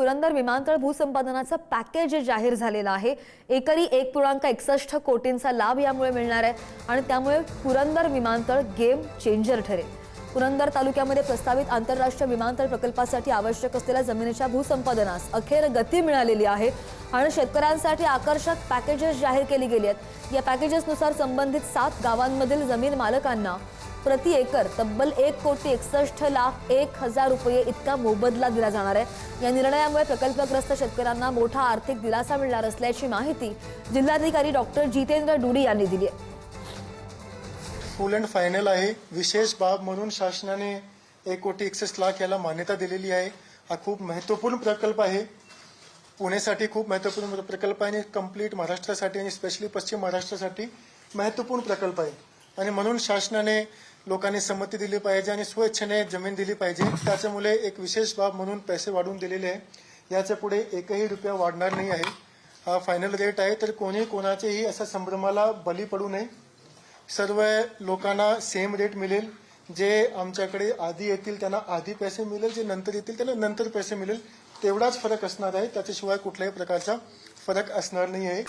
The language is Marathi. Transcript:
पुरंदर विमानतळ भूसंपादनाचं पॅकेज जाहीर झालेलं आहे। एकरी 1.61 कोटींचा लाभ यामुळे मिळणार आहे आणि त्यामुळे पुरंदर विमानतळ गेम चेंजर ठरेल। पुरंदर तालुक्यामध्ये प्रस्तावित आंतरराष्ट्रीय विमानतळ प्रकल्पासाठी आवश्यक असलेल्या जमिनीच्या भूसंपादनास अखेर गती मिळालेली आहे आणि शेतकऱ्यांसाठी आकर्षक पॅकेजेस जाहीर केली गेली आहेत। या पॅकेजेसनुसार संबंधित 7 गावांमधील जमीन मालकांना प्रति एकर तब्बल 1,61,01,000 रुपये इतका मोबदला दिला जाणार आहे। या निर्णयामुळे प्रकल्पग्रस्त शेतकऱ्यांना मोठा आर्थिक दिलासा मिळणार असल्याची माहिती जिल्हाधिकारी डॉक्टर जितेंद्र डुडी यांनी दिली आहे। फुल अँड फायनल आहे। विशेष बाब म्हणून शासनाने 1,61,00,000 याला मान्यता दिलेली आहे। हा खूप महत्त्वपूर्ण प्रकल्प आहे। पुण्यासाठी खूप महत्त्वपूर्ण प्रकल्प आहे आणि कंप्लीट महाराष्ट्रासाठी आणि स्पेशली पश्चिम महाराष्ट्रासाठी महत्त्वपूर्ण प्रकल्प आहे आणि म्हणून शासनाने लोकांनी संमती दिली पाहिजे आणि स्वेच्छेने जमीन दिली पाहिजे। त्याच्यामुळे एक विशेष बाब म्हणून पैसे वाढवून दिलेले आहे। याच्या पुढे एकही रुपया वाढणार नाही आहे। हा फायनल रेट आहे, तर कोणी कोणाचेही असा संभ्रमाला बली पडू नये। सर्व लोकांना सेम रेट मिळेल। जे आमच्याकडे आधी येतील त्यांना आधी पैसे मिळेल, जे नंतर येतील त्यांना नंतर पैसे मिळेल। तेवढाच फरक असणार आहे, त्याच्याशिवाय कुठल्याही प्रकारचा फरक असणार नाही आहे।